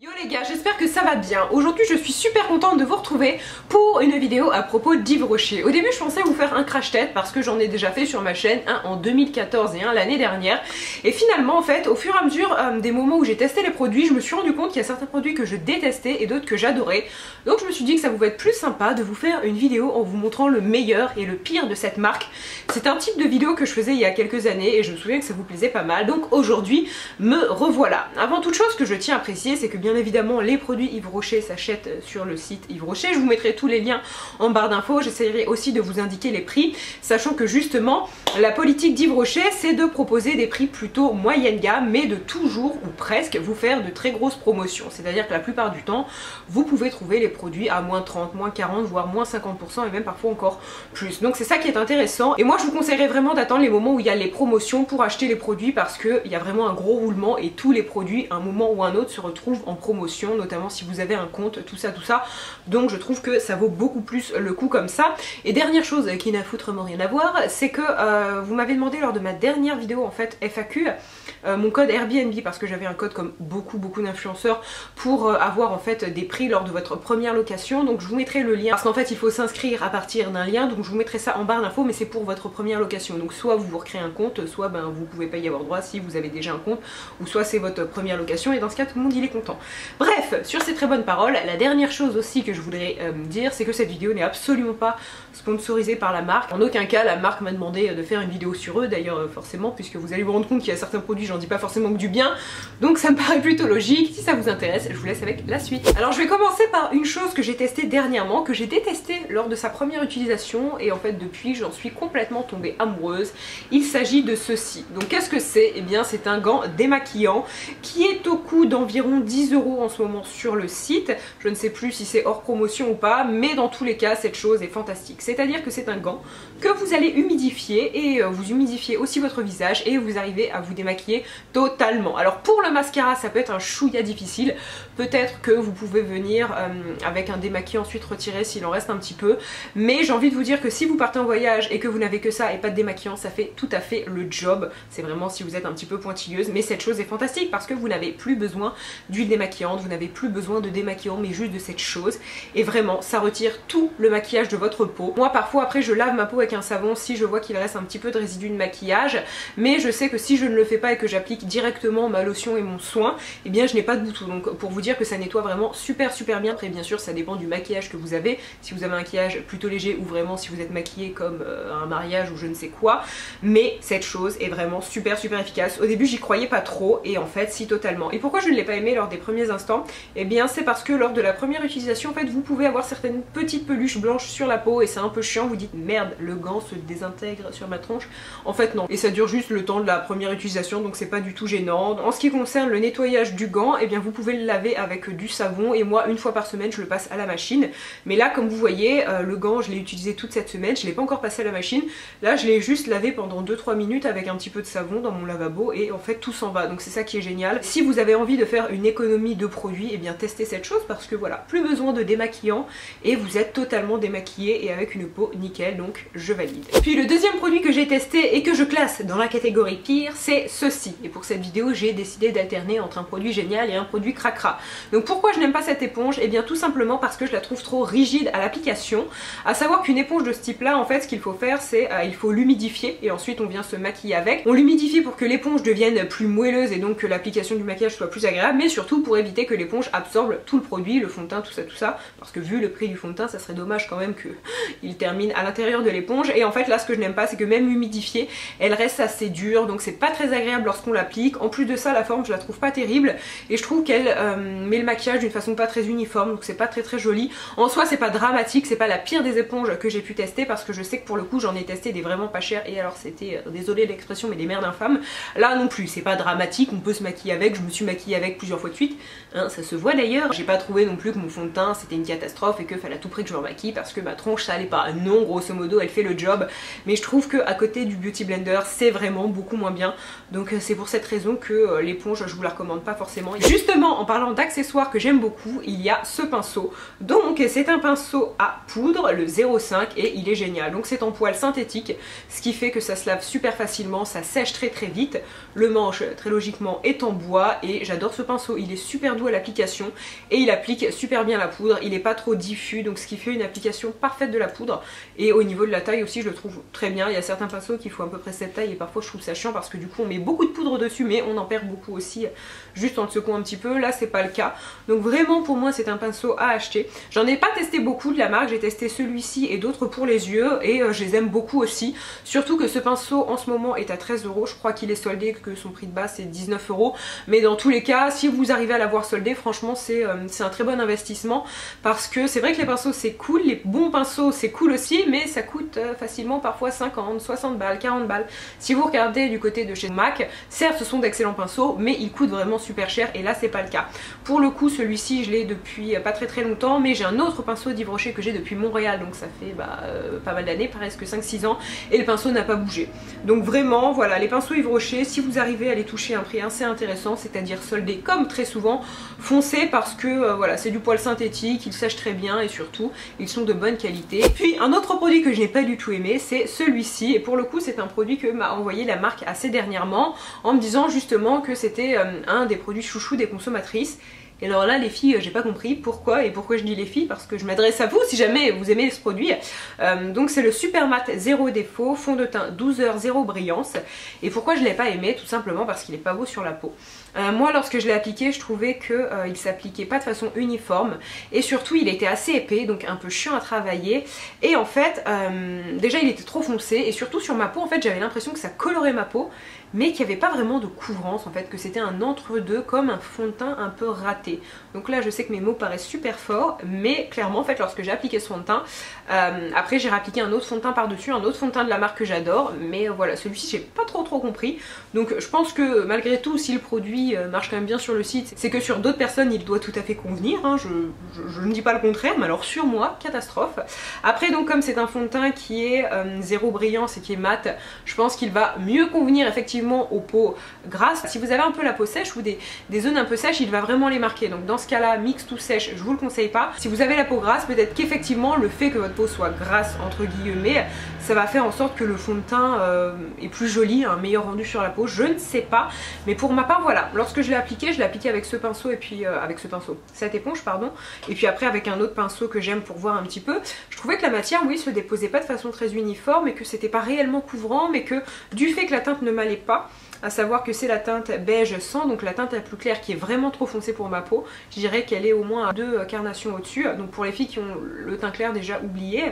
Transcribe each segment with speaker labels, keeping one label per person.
Speaker 1: Yo les gars, j'espère que ça va bien. Aujourd'hui je suis super contente de vous retrouver pour une vidéo à propos d'Yves Rocher. Au début je pensais vous faire un crash test parce que j'en ai déjà fait sur ma chaîne, un en 2014 et un l'année dernière. Et finalement en fait au fur et à mesure des moments où j'ai testé les produits, je me suis rendu compte qu'il y a certains produits que je détestais et d'autres que j'adorais. Donc je me suis dit que ça pouvait être plus sympa de vous faire une vidéo en vous montrant le meilleur et le pire de cette marque. C'est un type de vidéo que je faisais il y a quelques années et je me souviens que ça vous plaisait pas mal. Donc aujourd'hui me revoilà. Avant toute chose, ce que je tiens à préciser, c'est que bien évidemment les produits Yves Rocher s'achètent sur le site Yves Rocher. Je vous mettrai tous les liens en barre d'infos. J'essaierai aussi de vous indiquer les prix, sachant que justement la politique d'Yves Rocher c'est de proposer des prix plutôt moyenne gamme, mais de toujours ou presque vous faire de très grosses promotions. C'est à dire que la plupart du temps vous pouvez trouver les produits à moins 30, moins 40, voire moins 50% et même parfois encore plus. Donc c'est ça qui est intéressant et moi je vous conseillerais vraiment d'attendre les moments où il y a les promotions pour acheter les produits, parce qu'il y a vraiment un gros roulement et tous les produits à un moment ou un autre se retrouvent en promotion, notamment si vous avez un compte, tout ça. Donc je trouve que ça vaut beaucoup plus le coup comme ça. Et dernière chose qui n'a foutrement rien à voir, c'est que vous m'avez demandé lors de ma dernière vidéo en fait FAQ mon code Airbnb, parce que j'avais un code comme beaucoup d'influenceurs pour avoir en fait des prix lors de votre première location. Donc je vous mettrai le lien, parce qu'en fait il faut s'inscrire à partir d'un lien, donc je vous mettrai ça en barre d'infos, mais c'est pour votre première location. Donc soit vous vous recréez un compte, soit vous pouvez pas y avoir droit si vous avez déjà un compte, ou soit c'est votre première location et dans ce cas tout le monde il est content. Bref, sur ces très bonnes paroles, la dernière chose aussi que je voudrais dire, c'est que cette vidéo n'est absolument pas sponsorisée par la marque. En aucun cas la marque m'a demandé de faire une vidéo sur eux, d'ailleurs forcément, puisque vous allez vous rendre compte qu'il y a certains produits, j'en dis pas forcément que du bien, donc ça me paraît plutôt logique. Si ça vous intéresse, je vous laisse avec la suite. Alors je vais commencer par une chose que j'ai testée dernièrement, que j'ai détestée lors de sa première utilisation, et en fait depuis j'en suis complètement tombée amoureuse. Il s'agit de ceci. Donc qu'est-ce que c'est? Eh bien c'est un gant démaquillant qui est au coût d'environ 10 € en ce moment sur le site. Je ne sais plus si c'est hors promotion ou pas, mais dans tous les cas cette chose est fantastique. C'est à dire que c'est un gant que vous allez humidifier, et vous humidifiez aussi votre visage et vous arrivez à vous démaquiller totalement. Alors pour le mascara ça peut être un chouïa difficile, peut-être que vous pouvez venir avec un démaquillant ensuite retirer s'il en reste un petit peu, mais j'ai envie de vous dire que si vous partez en voyage et que vous n'avez que ça et pas de démaquillant, ça fait tout à fait le job. C'est vraiment si vous êtes un petit peu pointilleuse, mais cette chose est fantastique parce que vous n'avez plus besoin d'huile démaquillante, vous n'avez plus besoin de démaquillant, mais juste de cette chose, et vraiment ça retire tout le maquillage de votre peau. Moi parfois après je lave ma peau avec un savon si je vois qu'il reste un petit peu de résidu de maquillage, mais je sais que si je ne le fais pas et que j'applique directement ma lotion et mon soin, et bien je n'ai pas de boutons. Donc pour vous dire que ça nettoie vraiment super bien. Après bien sûr ça dépend du maquillage que vous avez, si vous avez un maquillage plutôt léger ou vraiment si vous êtes maquillé comme un mariage ou je ne sais quoi, mais cette chose est vraiment super efficace. Au début j'y croyais pas trop et en fait si, totalement. Et pourquoi je ne l'ai pas aimé lors des premiers instants? Eh bien c'est parce que lors de la première utilisation en fait vous pouvez avoir certaines petites peluches blanches sur la peau et c'est un peu chiant, vous dites merde le gant se désintègre sur ma tronche. En fait non, et ça dure juste le temps de la première utilisation, donc c'est pas du tout gênant. En ce qui concerne le nettoyage du gant, eh bien vous pouvez le laver avec du savon, et moi une fois par semaine je le passe à la machine. Mais là comme vous voyez le gant je l'ai utilisé toute cette semaine, je l'ai pas encore passé à la machine. Là je l'ai juste lavé pendant 2-3 minutes avec un petit peu de savon dans mon lavabo et en fait tout s'en va, donc c'est ça qui est génial. Si vous avez envie de faire une économie de produits, eh bien testez cette chose parce que voilà, plus besoin de démaquillant et vous êtes totalement démaquillé et avec une peau nickel, donc je valide. Puis le deuxième produit que j'ai testé et que je classe dans la catégorie pire, c'est ceci. Et pour cette vidéo j'ai décidé d'alterner entre un produit génial et un produit cracra. Donc pourquoi je n'aime pas cette éponge? Eh bien tout simplement parce que je la trouve trop rigide à l'application. À savoir qu'une éponge de ce type là, en fait ce qu'il faut faire c'est il faut l'humidifier et ensuite on vient se maquiller avec. On l'humidifie pour que l'éponge devienne plus moelleuse et donc que l'application du maquillage soit plus agréable, mais surtout pour éviter que l'éponge absorbe tout le produit, le fond de teint, tout ça, parce que vu le prix du fond de teint ça serait dommage quand même qu'il termine à l'intérieur de l'éponge. Et en fait là ce que je n'aime pas c'est que même humidifiée elle reste assez dure, donc c'est pas très agréable lorsqu'on l'applique. En plus de ça la forme je la trouve pas terrible et je trouve qu'elle met le maquillage d'une façon pas très uniforme, donc c'est pas très joli. En soi c'est pas dramatique, c'est pas la pire des éponges que j'ai pu tester parce que je sais que pour le coup j'en ai testé des vraiment pas chères et alors c'était, désolé l'expression, mais des merdes infâmes. Là non plus c'est pas dramatique, on peut se maquiller avec, je me suis maquillée avec plusieurs fois de suite, hein, ça se voit d'ailleurs. J'ai pas trouvé non plus que mon fond de teint c'était une catastrophe et que fallait à tout prix que je me maquille parce que ma tronche ça allait pas. Non, grosso modo elle fait le job, mais je trouve que à côté du Beauty Blender c'est vraiment beaucoup moins bien, donc c'est pour cette raison que l'éponge je vous la recommande pas forcément. Et justement en parlant d'accessoires que j'aime beaucoup, il y a ce pinceau. Donc c'est un pinceau à poudre, le 0,5, et il est génial. Donc c'est en poil synthétique, ce qui fait que ça se lave super facilement, ça sèche très vite. Le manche très logiquement est en bois et j'adore ce pinceau, il est super doux à l'application et il applique super bien la poudre, il n'est pas trop diffus, donc ce qui fait une application parfaite de la poudre. Et au niveau de la taille aussi je le trouve très bien. Il y a certains pinceaux qui font à peu près cette taille et parfois je trouve ça chiant parce que du coup on met beaucoup de poudre dessus mais on en perd beaucoup aussi juste en le secouant un petit peu. Là c'est pas le cas, donc vraiment pour moi c'est un pinceau à acheter. J'en ai pas testé beaucoup de la marque, j'ai testé celui-ci et d'autres pour les yeux et je les aime beaucoup aussi, surtout que ce pinceau en ce moment est à 13 €. Je crois qu'il est soldé, que son prix de base c'est 19 €, mais dans tous les cas si vous arrivez à l'avoir soldé, franchement c'est un très bon investissement parce que c'est vrai que les pinceaux c'est cool, les bons pinceaux c'est cool aussi, mais ça coûte facilement parfois 50, 60 balles, 40 balles. Si vous regardez du côté de chez MAC, certes ce sont d'excellents pinceaux mais ils coûtent vraiment super cher et là c'est pas le cas. Pour le coup celui-ci je l'ai depuis pas très longtemps, mais j'ai un autre pinceau d'Yves Rocher que j'ai depuis Montréal, donc ça fait pas mal d'années, presque 5-6 ans, et le pinceau n'a pas bougé. Donc vraiment voilà, les pinceaux Yves Rocher, si vous arrivez à les toucher à un prix assez intéressant, c'est-à-dire soldés comme très souvent, foncez parce que voilà, c'est du poil synthétique, ils sèchent très bien et surtout ils sont de bonne qualité. Puis un autre produit que je n'ai pas du tout aimé, c'est celui-ci, et pour le coup c'est un produit que m'a envoyé la marque assez dernièrement en me disant justement que c'était un des produits chouchous des consommatrices. Et alors là les filles, j'ai pas compris pourquoi, et pourquoi je dis les filles, parce que je m'adresse à vous si jamais vous aimez ce produit. Donc c'est le Super Matte Zéro Défaut, fond de teint 12 heures zéro brillance. Et pourquoi je l'ai pas aimé? Tout simplement parce qu'il est pas beau sur la peau. Moi lorsque je l'ai appliqué je trouvais qu'il s'appliquait pas de façon uniforme et surtout il était assez épais, donc un peu chiant à travailler, et en fait déjà il était trop foncé et surtout sur ma peau en fait j'avais l'impression que ça colorait ma peau mais qu'il n'y avait pas vraiment de couvrance en fait, que c'était un entre-deux comme un fond de teint un peu raté. Donc là je sais que mes mots paraissent super forts, mais clairement en fait lorsque j'ai appliqué ce fond de teint, après j'ai réappliqué un autre fond de teint par dessus, un autre fond de teint de la marque que j'adore, mais voilà celui-ci j'ai pas trop compris. Donc je pense que malgré tout si le produit marche quand même bien sur le site, c'est que sur d'autres personnes il doit tout à fait convenir, hein. Je ne dis pas le contraire, mais alors sur moi, catastrophe. Après donc comme c'est un fond de teint qui est zéro brillance et qui est mat, je pense qu'il va mieux convenir effectivement aux peaux grasses. Si vous avez un peu la peau sèche ou des zones un peu sèches, il va vraiment les marquer, donc dans ce cas là mixte ou sèche je vous le conseille pas. Si vous avez la peau grasse, peut-être qu'effectivement le fait que votre peau soit grasse entre guillemets, ça va faire en sorte que le fond de teint est plus joli, un meilleur rendu sur la peau, je ne sais pas, mais pour ma part voilà, lorsque je l'ai appliqué avec ce pinceau et puis avec ce pinceau, cette éponge pardon, et puis après avec un autre pinceau que j'aime pour voir un petit peu, je trouvais que la matière oui se déposait pas de façon très uniforme et que c'était pas réellement couvrant, mais que du fait que la teinte ne m'allait pas, à savoir que c'est la teinte beige 100, donc la teinte la plus claire qui est vraiment trop foncée pour ma peau, je dirais qu'elle est au moins à 2 carnations au-dessus, donc pour les filles qui ont le teint clair déjà oublié,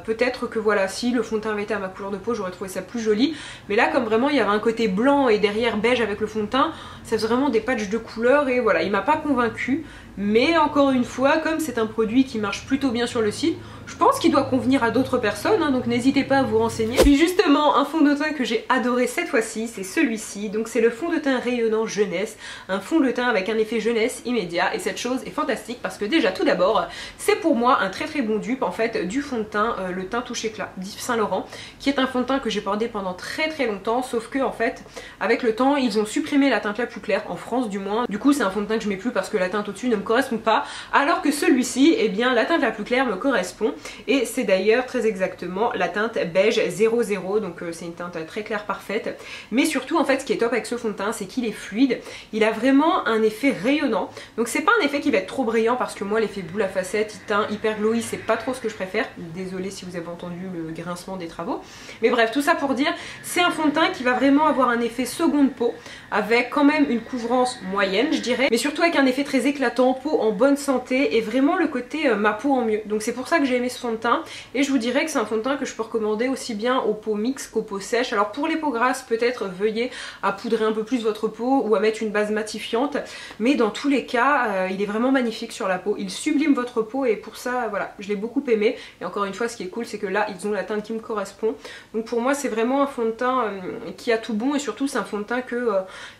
Speaker 1: peut-être que voilà, si le fond de teint avait été à ma couleur de peau j'aurais trouvé ça plus joli, mais là comme vraiment il y avait un côté blanc et derrière beige avec le fond de teint, ça faisait vraiment des patchs de couleurs et voilà, il m'a pas convaincue. Mais encore une fois, comme c'est un produit qui marche plutôt bien sur le site, je pense qu'il doit convenir à d'autres personnes, hein, donc n'hésitez pas à vous renseigner. Puis justement, un fond de teint que j'ai adoré cette fois-ci, c'est celui-ci. Donc c'est le fond de teint rayonnant jeunesse, un fond de teint avec un effet jeunesse immédiat, et cette chose est fantastique parce que déjà tout d'abord, c'est pour moi un très bon dupe en fait du fond de teint, le teint touche éclat d'Yves Saint Laurent, qui est un fond de teint que j'ai porté pendant très longtemps, sauf que en fait, avec le temps, ils ont supprimé la teinte la plus claire, en France du moins. Du coup c'est un fond de teint que je mets plus parce que la teinte au-dessus ne me correspond pas, alors que celui-ci, eh bien la teinte la plus claire me correspond, et c'est d'ailleurs très exactement la teinte beige 00, donc c'est une teinte très claire parfaite. Mais surtout en fait ce qui est top avec ce fond de teint, c'est qu'il est fluide, il a vraiment un effet rayonnant, donc c'est pas un effet qui va être trop brillant parce que moi l'effet boule à facettes, teint hyper glowy, c'est pas trop ce que je préfère, désolée si vous avez entendu le grincement des travaux, mais bref tout ça pour dire, c'est un fond de teint qui va vraiment avoir un effet seconde peau, avec quand même une couvrance moyenne je dirais, mais surtout avec un effet très éclatant, peau en bonne santé et vraiment le côté ma peau en mieux. Donc c'est pour ça que j'ai aimé ce fond de teint, et je vous dirais que c'est un fond de teint que je peux recommander aussi bien aux peaux mixtes qu'aux peaux sèches. Alors pour les peaux grasses peut-être veuillez à poudrer un peu plus votre peau ou à mettre une base matifiante, mais dans tous les cas il est vraiment magnifique sur la peau, il sublime votre peau, et pour ça voilà, je l'ai beaucoup aimé. Et encore une fois ce qui est cool c'est que là ils ont la teinte qui me correspond, donc pour moi c'est vraiment un fond de teint qui a tout bon, et surtout c'est un fond de teint que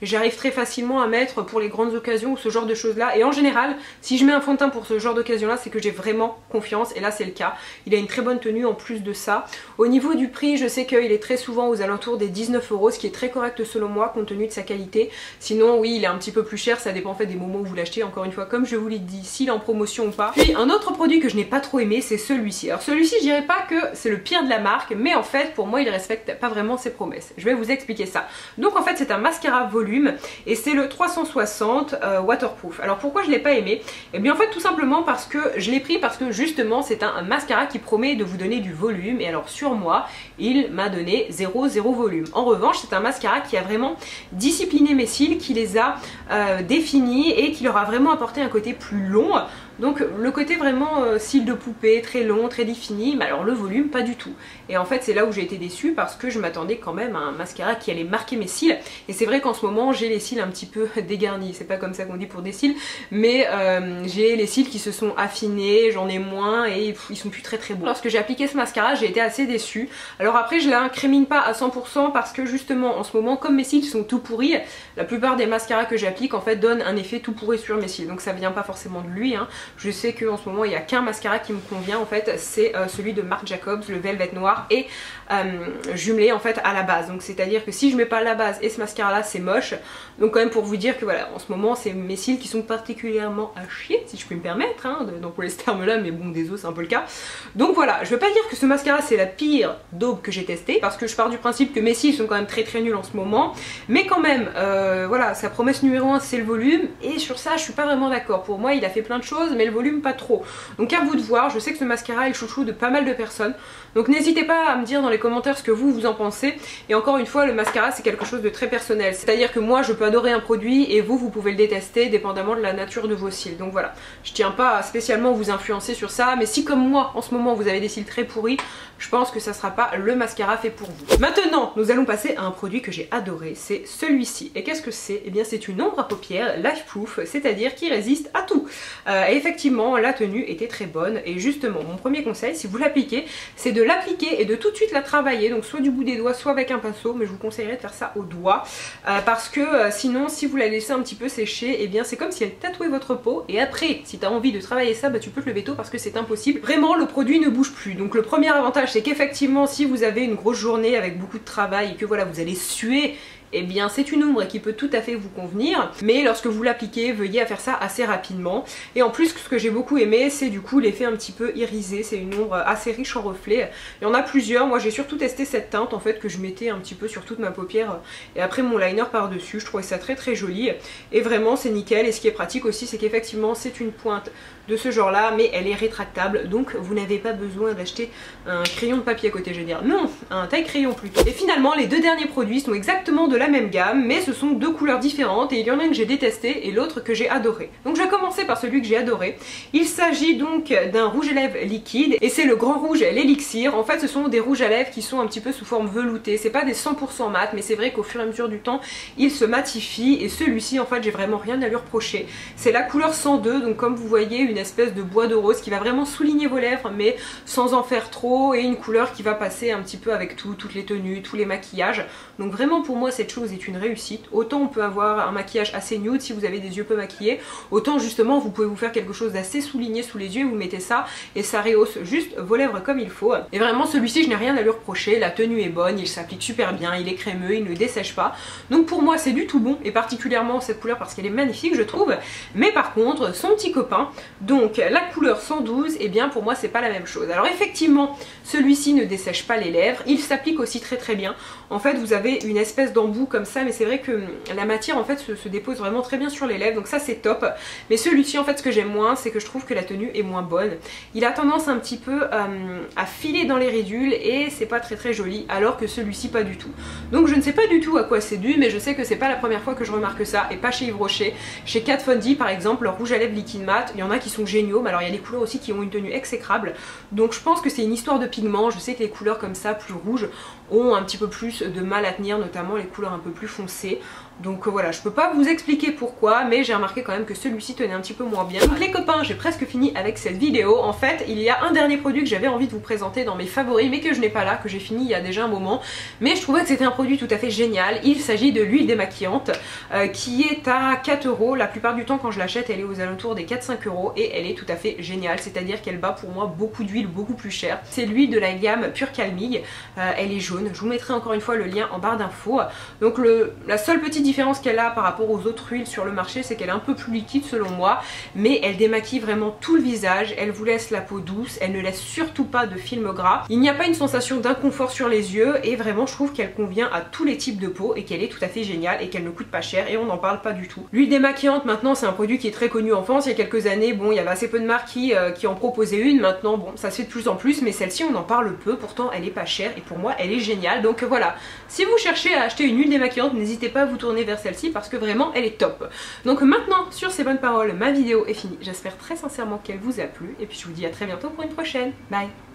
Speaker 1: j'arrive très facilement à mettre pour les grandes occasions ou ce genre de choses là. Et en général si je mets un fond de teint pour ce genre d'occasion là, c'est que j'ai vraiment confiance, et là c'est le cas. Il a une très bonne tenue en plus de ça. Au niveau du prix, je sais qu'il est très souvent aux alentours des 19 €, ce qui est très correct selon moi compte tenu de sa qualité. Sinon oui il est un petit peu plus cher, ça dépend en fait des moments où vous l'achetez, encore une fois comme je vous l'ai dit, s'il est en promotion ou pas. Puis un autre produit que je n'ai pas trop aimé, c'est celui-ci. Alors celui-ci je dirais pas que c'est le pire de la marque, mais en fait pour moi il respecte pas vraiment ses promesses. Je vais vous expliquer ça. Donc en fait c'est un mascara volume, et c'est le 360 waterproof. Alors pourquoi je l'ai pas aimé? Et bien en fait tout simplement parce que je l'ai pris parce que justement c'est un mascara qui promet de vous donner du volume, et alors sur moi il m'a donné 0 volume. En revanche c'est un mascara qui a vraiment discipliné mes cils, qui les a définis et qui leur a vraiment apporté un côté plus long. Donc le côté vraiment cils de poupée, très long, très défini, mais alors le volume pas du tout. Et en fait c'est là où j'ai été déçue parce que je m'attendais quand même à un mascara qui allait marquer mes cils. Et c'est vrai qu'en ce moment j'ai les cils un petit peu dégarnis, c'est pas comme ça qu'on dit pour des cils, mais j'ai les cils qui se sont affinés, j'en ai moins et ils sont plus très beaux. Lorsque j'ai appliqué ce mascara j'ai été assez déçue. Alors après je l'incrémine pas à 100% parce que justement en ce moment comme mes cils sont tout pourris, la plupart des mascaras que j'applique en fait donnent un effet tout pourri sur mes cils. Donc ça vient pas forcément de lui, hein. Je sais qu'en ce moment il n'y a qu'un mascara qui me convient en fait, c'est celui de Marc Jacobs, le Velvet Noir, et jumelé en fait à la base. Donc c'est à dire que si je mets pas la base et ce mascara là c'est moche. Donc quand même pour vous dire que voilà, en ce moment c'est mes cils qui sont particulièrement à chier, si je puis me permettre, hein, d'employer ce terme là, mais bon désolé c'est un peu le cas. Donc voilà, je veux pas dire que ce mascara c'est la pire daube que j'ai testée, parce que je pars du principe que mes cils sont quand même très nuls en ce moment, mais quand même voilà, sa promesse numéro 1 c'est le volume, et sur ça je suis pas vraiment d'accord. Pour moi il a fait plein de choses mais le volume pas trop. Donc à vous de voir, je sais que ce mascara est le chouchou de pas mal de personnes, donc n'hésitez pas à me dire dans les commentaires ce que vous en pensez. Et encore une fois le mascara c'est quelque chose de très personnel, c'est à dire que moi je peux adorer un produit et vous pouvez le détester dépendamment de la nature de vos cils. Donc voilà, je tiens pas à spécialement vous influencer sur ça, mais si comme moi en ce moment vous avez des cils très pourris, je pense que ça sera pas le mascara fait pour vous. Maintenant nous allons passer à un produit que j'ai adoré, c'est celui-ci. Et qu'est-ce que c'est? Eh bien c'est une ombre à paupières Life Proof, c'est-à-dire qui résiste à tout. Et effectivement la tenue était très bonne, et justement mon premier conseil si vous l'appliquez c'est de l'appliquer et de tout de suite la travailler, donc soit du bout des doigts soit avec un pinceau, mais je vous conseillerais de faire ça au doigt parce que sinon si vous la laissez un petit peu sécher, eh bien c'est comme si elle tatouait votre peau, et après si tu as envie de travailler ça, bah, tu peux te lever tôt parce que c'est impossible, vraiment le produit ne bouge plus. Donc le premier avantage c'est qu'effectivement si vous avez une grosse journée avec beaucoup de travail et que voilà vous allez suer, eh bien c'est une ombre qui peut tout à fait vous convenir, mais lorsque vous l'appliquez, veuillez à faire ça assez rapidement. Et en plus ce que j'ai beaucoup aimé c'est du coup l'effet un petit peu irisé, c'est une ombre assez riche en reflets. Il y en a plusieurs, moi j'ai surtout testé cette teinte en fait que je mettais un petit peu sur toute ma paupière et après mon liner par dessus, je trouvais ça très joli et vraiment c'est nickel. Et ce qui est pratique aussi c'est qu'effectivement c'est une pointe de ce genre là, mais elle est rétractable, donc vous n'avez pas besoin d'acheter un crayon de papier à côté, je vais dire, non, un taille crayon plutôt. Et finalement les deux derniers produits sont exactement de la même gamme, mais ce sont deux couleurs différentes, et il y en a une que j'ai détestée et l'autre que j'ai adoré. Donc je vais commencer par celui que j'ai adoré. Il s'agit donc d'un rouge à lèvres liquide, et c'est le Grand Rouge l'Elixir. En fait ce sont des rouges à lèvres qui sont un petit peu sous forme veloutée, c'est pas des 100% mat, mais c'est vrai qu'au fur et à mesure du temps ils se matifient, et celui-ci en fait j'ai vraiment rien à lui reprocher. C'est la couleur 102, donc comme vous voyez une espèce de bois de rose qui va vraiment souligner vos lèvres mais sans en faire trop, et une couleur qui va passer un petit peu avec toutes les tenues, tous les maquillages. Donc vraiment pour moi cette chose est une réussite. Autant on peut avoir un maquillage assez nude si vous avez des yeux peu maquillés, autant justement vous pouvez vous faire quelque chose d'assez souligné sous les yeux, vous mettez ça et ça rehausse juste vos lèvres comme il faut. Et vraiment celui-ci je n'ai rien à lui reprocher, la tenue est bonne, il s'applique super bien, il est crémeux, il ne dessèche pas. Donc pour moi c'est du tout bon, et particulièrement cette couleur parce qu'elle est magnifique je trouve. Mais par contre son petit copain, donc la couleur 112, et bien pour moi c'est pas la même chose. Alors effectivement celui-ci ne dessèche pas les lèvres, il s'applique aussi très bien. En fait vous avez une espèce d'embout comme ça, mais c'est vrai que la matière en fait se dépose vraiment très bien sur les lèvres, donc ça c'est top. Mais celui-ci en fait ce que j'aime moins c'est que je trouve que la tenue est moins bonne. Il a tendance un petit peu à filer dans les ridules et c'est pas très joli, alors que celui-ci pas du tout. Donc je ne sais pas du tout à quoi c'est dû, mais je sais que c'est pas la première fois que je remarque ça, et pas chez Yves Rocher. Chez Kat Von D par exemple, leur rouge à lèvres liquide mat, il y en a qui sont géniaux, mais alors il y a des couleurs aussi qui ont une tenue exécrable. Donc je pense que c'est une histoire de pigment. Je sais que les couleurs comme ça plus rouges ont un petit peu plus de mal à tenir, notamment les couleurs un peu plus foncées. Donc voilà, je peux pas vous expliquer pourquoi, mais j'ai remarqué quand même que celui-ci tenait un petit peu moins bien. Donc les copains, j'ai presque fini avec cette vidéo. En fait, il y a un dernier produit que j'avais envie de vous présenter dans mes favoris, mais que je n'ai pas là, que j'ai fini il y a déjà un moment. Mais je trouvais que c'était un produit tout à fait génial. Il s'agit de l'huile démaquillante qui est à 4 €. La plupart du temps quand je l'achète, elle est aux alentours des 4-5 € et elle est tout à fait géniale. C'est-à-dire qu'elle bat pour moi beaucoup d'huile, beaucoup plus chère. C'est l'huile de la gamme Pure Calming. Elle est jaune. Je vous mettrai encore une fois le lien en barre d'infos. Donc la seule petite petite différence qu'elle a par rapport aux autres huiles sur le marché, c'est qu'elle est un peu plus liquide selon moi, mais elle démaquille vraiment tout le visage, elle vous laisse la peau douce, elle ne laisse surtout pas de film gras. Il n'y a pas une sensation d'inconfort sur les yeux et vraiment je trouve qu'elle convient à tous les types de peau et qu'elle est tout à fait géniale et qu'elle ne coûte pas cher et on n'en parle pas du tout. L'huile démaquillante maintenant c'est un produit qui est très connu en France. Il y a quelques années, bon, il y avait assez peu de marques qui en proposaient une. Maintenant, bon, ça se fait de plus en plus, mais celle-ci on en parle peu, pourtant elle est pas chère et pour moi elle est géniale. Donc voilà, si vous cherchez à acheter une huile démaquillante, n'hésitez pas à vous tourner vers celle-ci parce que vraiment elle est top. Donc maintenant, sur ces bonnes paroles, ma vidéo est finie. J'espère très sincèrement qu'elle vous a plu et puis je vous dis à très bientôt pour une prochaine. Bye!